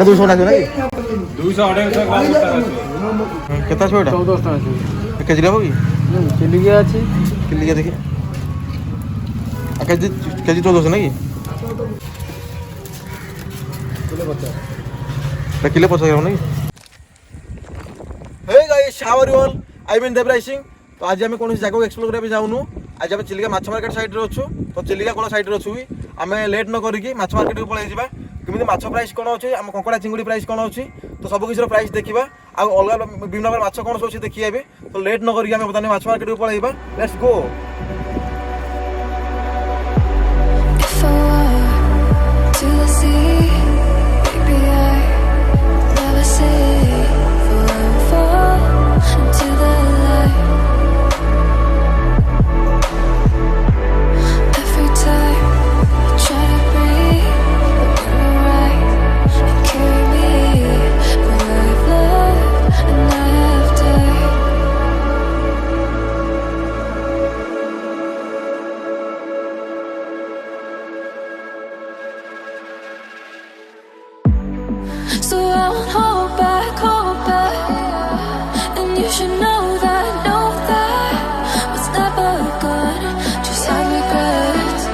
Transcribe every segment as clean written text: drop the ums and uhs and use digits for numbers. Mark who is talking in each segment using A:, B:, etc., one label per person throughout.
A: এটা 200 টাকা নাকি
B: 200 250 গ্রাম
A: কেতা আছে এটা
C: 14 টাকা আছে
A: কেজি হবো কি
C: চিলিকা আছে
A: চিলিকা দেখি কেজি কেজি 1400 নাকি কিলো 50 গ্রাম নাকি hey guys how are you all I mean Devraj Singh तो आज आम कौन जगह एक्सप्लोर करने जाऊनु आज आम चिलिका माछ मार्केट साइड रे अच्छु तो चिलिका कौन साइड रे अच्छु आम लेट न करिकी माछ मार्केट को पळै जिबा केमिति माछ प्राइस कोन अछि आम कंकड़ा चिंगुडी प्राइस कोन अछि तो सब किसी प्राइस देखिबा आ अलग विभिन्न प्रकार माछ कोन अछि देखिबे तो लेट न करिकी आम बताने माछ मार्केट को पळैबा let's go
D: So I won't hold back, and you should know that was never good. Just have regrets.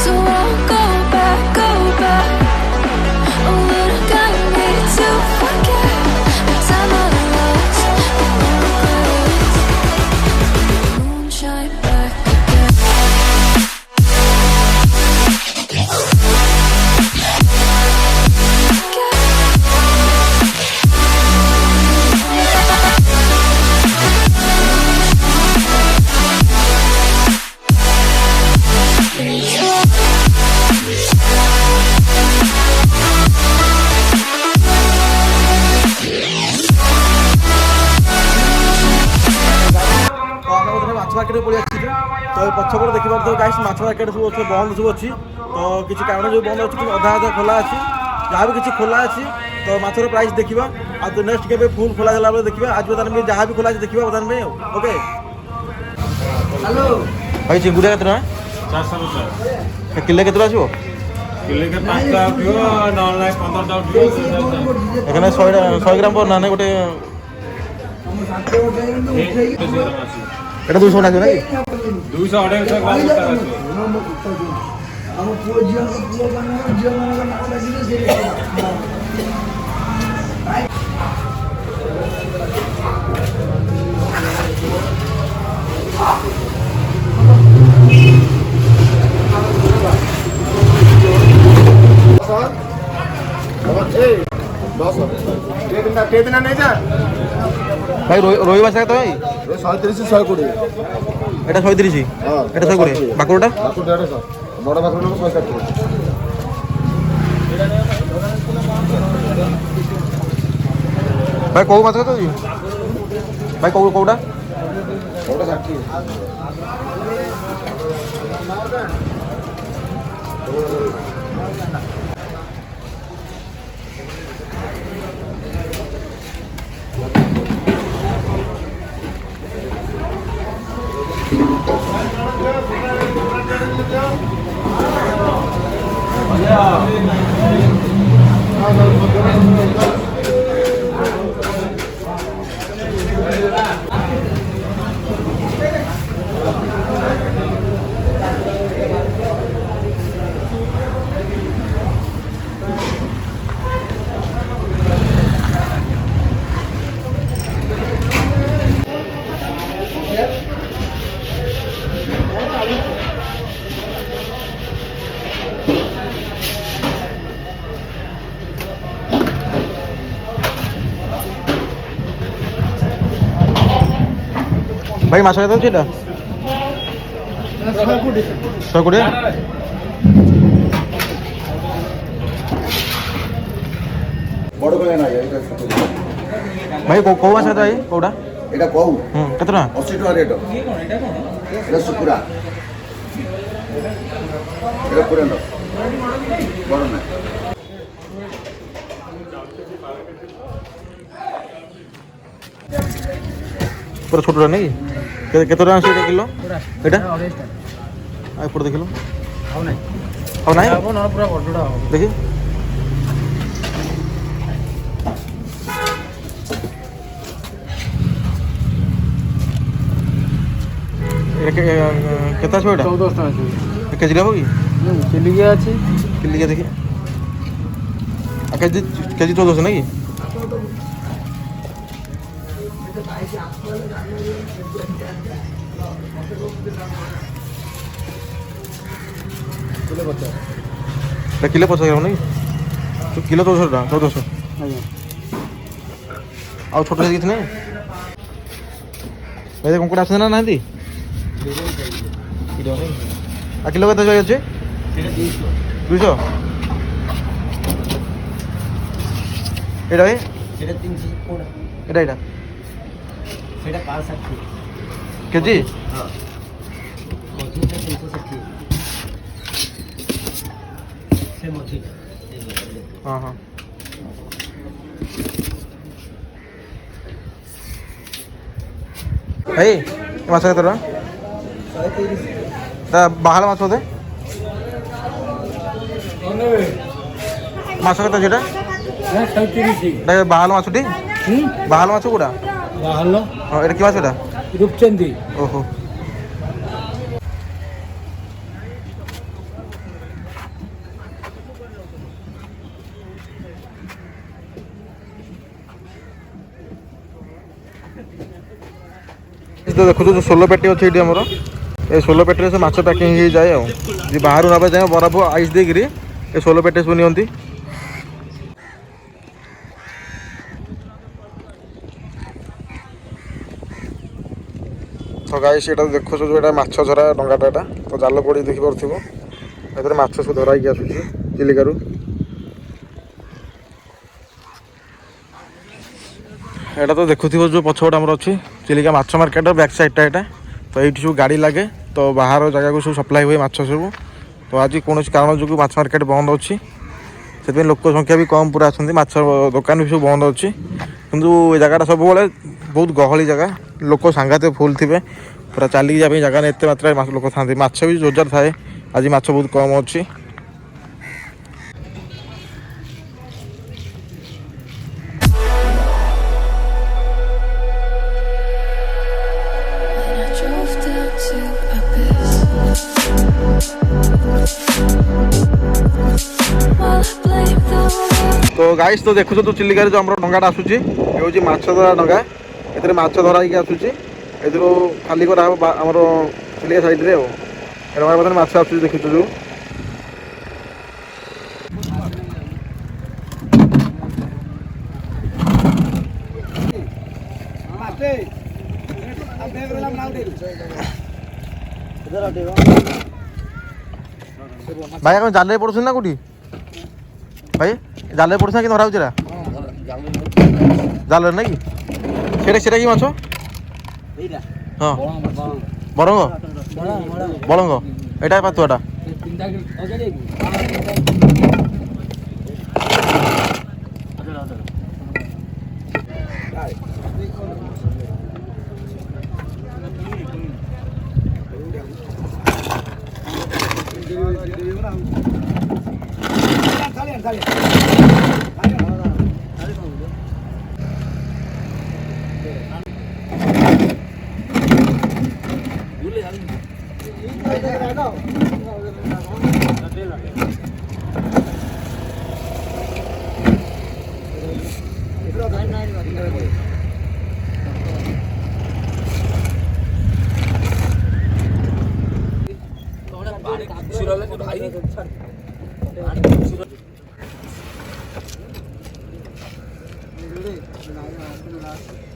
D: So I won't go back. Oh, but I got me to forget the time I lost. Moonshine back again.
A: माछ market पळि आछि तो पछपड़ देखि पारथो guys माछ market सब अछि बंद सब अछि तो किछि कारण जो बंद अछि आधा आधा खोला अछि जहाँ भी किछि खोला अछि तो माछर प्राइस देखिबा आ तो नेक्स्ट केबे फुल खोला गेला बेले देखिबा आज बता में जहाँ भी खोला अछि देखिबा बता में ओके हेलो भाई चिंगुड़ा केतना
B: 450
A: किलो केतना आछो
B: किलो के 5 टा उठियो 9 लाख 15 टा उठियो
A: एखने 100 ग्राम पर नाने गोटे এটা 200 টাকা নাকি
B: 200 250 গ্রাম
E: আমার পুরো জিও মানে নাম লাগিয়ে সেই
C: কেদিনা নেই যা
A: ভাই রই মাছ কত ভাই
C: 130 120
A: এটা 130
C: হ্যাঁ
A: এটা 120 বাকুড়টা
C: বাকুড়টা 150 বড় বাকুড়টা 160
A: ভাই কৌ মাছ কত ভাই কৌটা
C: ওটা 60
A: ভাই মাছ কত এটা 100 কোটি
C: বড় করে না এটা
A: ভাই কৌ মাছ কত ভাই কৌটা
C: এটা কও
A: কত না
C: 80 টাকা রেট এটা সুপুরা এটা পুরা না বড় না
A: পুরো ছোটটা নাকি কত টাকা আছে এটা কিলো এটা এপড় দেখিলো
C: খাও নাই
A: ଆଉ ନାହିଁ
B: ହବ ନା ପୁରା ବଡ଼ଟା ହବ।
A: ଦେଖି କେତେ ଆସିବ ଏଇଟା
B: 14 ଟଙ୍କା ଅଛି।
A: କେଜିରେ ହବ କି
B: ଚିଲିକା ଅଛି।
A: କିଲିକା ଦେଖି କେଜି କେଜି 1400 ନାଇଁ କି କିଲୋ 50 ଗ୍ରାମ ନାଇଁ କିଲୋ 1400 ଟଙ୍କା 1400
B: ଆଜ୍ଞା।
A: ଆଉ ଛୋଟ ସାଇଜ୍ କିଛି ନାହିଁ ଭାଇ କଙ୍କଡ଼ା ଆସୁଛନ୍ତି ନା ନାହାନ୍ତି ଆଉ କିଲୋ କେତେ ଅଛି 200 ଏଇଟା ଭାଇ
E: ସେଇଟା 300 କୋଉଟା
A: ଏଇଟା
E: ସେଇଟା 560
A: କେଜି
E: ହଁ ମଝିଟା 360 ସେ ମଝିଟା
A: ହଁ ହଁ ଭାଇ ଏ ମାଛ କେତେ ଟଙ୍କା
E: 130
A: ତା ବାହାଳ ମାଛ ବୋଧେ ମାଛ କେତେ ଅଛି ଏଇଟା
B: 130
A: ବାହାଳ ମାଛଟି ବାହାଳ ମାଛ କୋଉଟା
B: ବାହାଲ
A: ହଁ ଏଇଟା କି ମାଛ ଏଇଟା
B: ରୂପଚନ୍ଦୀ।
A: ଓହୋ ଦେଖୁଛୁ ଯେଉଁ ଷୋଲ ପେଟି ଅଛି ଏଇଠି ଆମର ଏ ଷୋଲ ପେଟିରେ ସେ ମାଛ ପ୍ୟାକିଂ ହେଇଯାଏ ଆଉ ଯଦି ବାହାରୁ ନେବା ଯାଏ ବରଫ ଆଇସ୍ ଦେଇକିରି ଏ ଷୋଲ ପେଟି ସବୁ ନିଅନ୍ତି ତ ଗାଈ ସେଇଟା ଦେଖୁଛୁ ଯେଉଁ ଏଇଟା ମାଛ ଧରା ଡଙ୍ଗାଟା ଏଇଟା ତ ଜାଲ ପଡ଼ି ଦେଖିପାରୁଥିବ ଏଥିରେ ମାଛ ସବୁ ଧରା ହେଇକି ଆସୁଛି ଚିଲିକାରୁ ଏଇଟା ତ ଦେଖୁଥିବ ଯେଉଁ ପଛପଟେ ଆମର ଅଛି ଚିଲିକା ମାଛ ମାର୍କେଟର ବ୍ୟାକ୍ ସାଇଡ଼୍ଟା ଏଇଟା ତ ଏଇଠି ସବୁ ଗାଡ଼ି ଲାଗେ ତ ବାହାର ଜାଗାକୁ ସବୁ ସପ୍ଲାଏ ହୁଏ ମାଛ ସବୁ ତ ଆଜି କୌଣସି କାରଣ ଯୋଗୁଁ ମାଛ ମାର୍କେଟ ବନ୍ଦ ଅଛି ସେଥିପାଇଁ ଲୋକ ସଂଖ୍ୟା ବି କମ୍ ପୁରା ଅଛନ୍ତି ମାଛ ଦୋକାନ ବି ସବୁ ବନ୍ଦ ଅଛି କିନ୍ତୁ ଏ ଜାଗାଟା ସବୁବେଳେ ବହୁତ ଗହଳି ଜାଗା ଲୋକ ସାଂଘାତିକ ଫୁଲ୍ ଥିବେ ପୁରା ଚାଲିକି ଯିବା ପାଇଁ ଜାଗା ନାହିଁ ଏତେ ମାତ୍ରାରେ ଲୋକ ଥାଆନ୍ତି ମାଛ ବି ଯୋଜାର ଥାଏ ଆଜି ମାଛ ବହୁତ କମ୍ ଅଛି
D: And I drove down to Abyss while I blamed the world.
A: ତ ଗାଇସ୍ ତ ଦେଖୁଛ ତ ଚିଲିକାରେ ଯେଉଁ ଆମର ଡଙ୍ଗାଟା ଆସୁଛି ଏ ହେଉଛି ମାଛ ଧରା ଡଙ୍ଗା ଏଥିରେ ମାଛ ଧରା ହେଇକି ଆସୁଛି ଏଥିରୁ ଖାଲି କରାହେବ ଆମର ଚିଲିକା ସାଇଡ଼୍ରେ ଆଉ ଏ ଡଙ୍ଗା ପାଖରେ ମାଛ ଆସୁଛି ଦେଖୁଛୁ ଯେଉଁ ଭାଇ ଆପଣ ଜାଲରେ ପଡ଼ୁଛନ୍ତି ନା କେଉଁଠି ଭାଇ ଜାଲରେ ପଡ଼ୁଛି ନା କି ଧରା ହେଉଛି ଏଇଟା ଜାଲରେ ନାଇଁ କି ସେଇଟା କି ମାଛ ହଁ ବରଙ୍ଗ ବଳଙ୍ଗ ଏଇଟା ପାତୁଆଟା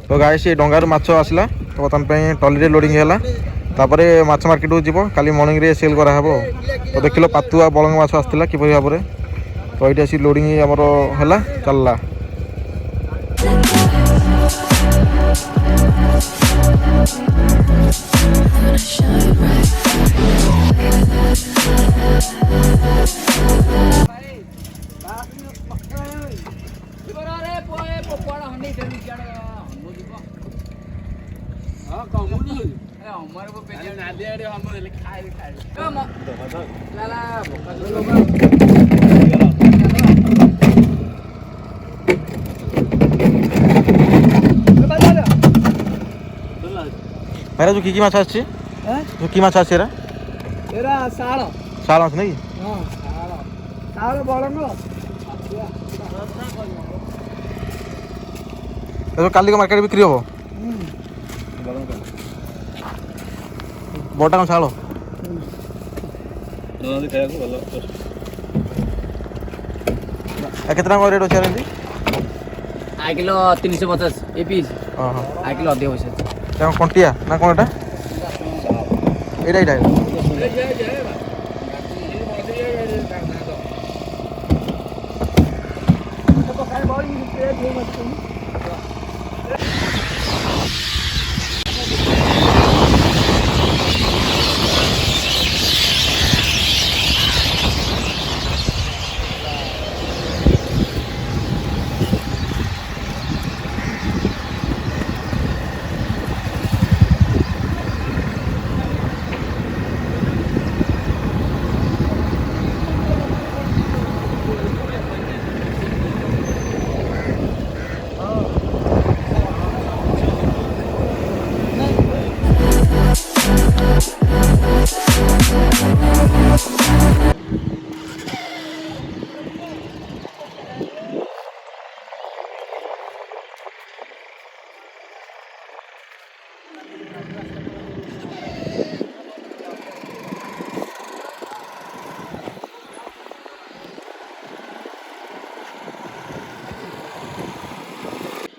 A: तो गाय से डंगार माछ आसला तो बर्तमान टली लोडिंग है तापर माछ मार्केट को जीव काली मॉर्निंग रे सेल करा हबो तो देखिलो पातुआ बलंग माछ आसला कि भाव में तो ये आसी लोडिंग आमर है चलला এরা কি মাছ আসছে কি মাছ আসছে এরা
E: এরা শাଳ
A: শাল মাছ নাকি
E: ହଁ শাଳ ବଡ଼ ନୁହଁ
A: এবার কালিকে মার্কেটে বিক্রি হবো বড়টা কম শাଳ କେତେ ଟଙ୍କା ରେଟ୍ ଅଛି ଏମିତି
F: आ किलो 350 ए पीस
A: ହଁ ହଁ
F: आ किलो ଅଧିକ ପଇସା
A: କ'ଣ କଣ୍ଟିଆ ନା କ'ଣ ଏଇଟା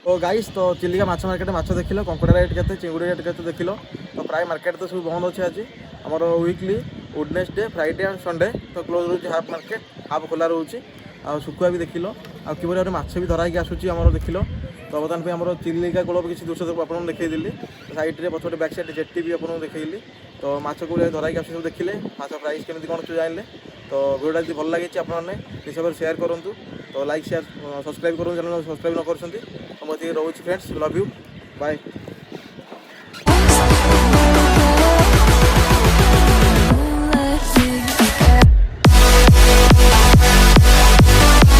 A: ଓ ଗାଇସ୍ ତ ଚିଲିକା ମାଛ ମାର୍କେଟ ମାଛ ଦେଖିଲ କଙ୍କଡ଼ା ରେଟ୍ କେତେ ଚିଙ୍ଗୁଡ଼ି ରେଟ୍ କେତେ ଦେଖିଲ ତ ପ୍ରାୟ ମାର୍କେଟ ତ ସବୁ ବନ୍ଦ ଅଛି ଆଜି ଆମର ୱିକଲି ୱେଡନେସଡେ ଫ୍ରାଇଡେ ଆଣ୍ଡ ସଣ୍ଡେ ତ କ୍ଲୋଜ୍ ରହୁଛି ହାଫ୍ ମାର୍କେଟ ହାଫ୍ ଖୋଲା ରହୁଛି ଆଉ ଶୁଖୁଆ ବି ଦେଖିଲ ଆଉ କିଭଳି ଭାବରେ ମାଛ ବି ଧରା ହେଇକି ଆସୁଛି ଆମର ଦେଖିଲ ତ ବର୍ତ୍ତମାନ ପାଇଁ ଆମର ଚିଲିକା କୂଳ କିଛି ଦୃଶ୍ୟ ଆପଣଙ୍କୁ ଦେଖେଇଦେଲି ସାଇଡ଼୍ରେ ପଛପଟେ ବ୍ୟାକ୍ ସାଇଡ଼୍ ଜେଟି ବି ଆପଣଙ୍କୁ ଦେଖେଇଲି ତ ମାଛ କିଭଳି ଧରା ହେଇକି ଆସୁଛି ସବୁ ଦେଖିଲେ ମାଛ ପ୍ରାଇସ୍ କେମିତି କ'ଣ ଜାଣିଲେ ତ ଭିଡ଼ିଓଟା ଯଦି ଭଲ ଲାଗିଛି ଆପଣମାନେ ନିଶ୍ଚୟ ଭାବରେ ସେୟାର କରନ୍ତୁ ତ ଲାଇକ୍ ସେୟାର ସବସ୍କ୍ରାଇବ୍ କରନ୍ତୁ ଚ୍ୟାନେଲ୍ ସବସ୍କ୍ରାଇବ୍ ନ କରୁଛନ୍ତି ତ ମୁଁ ଏତିକି ରହୁଛି ଫ୍ରେଣ୍ଡସ୍ ଲଭ୍ ୟୁ ବାଏ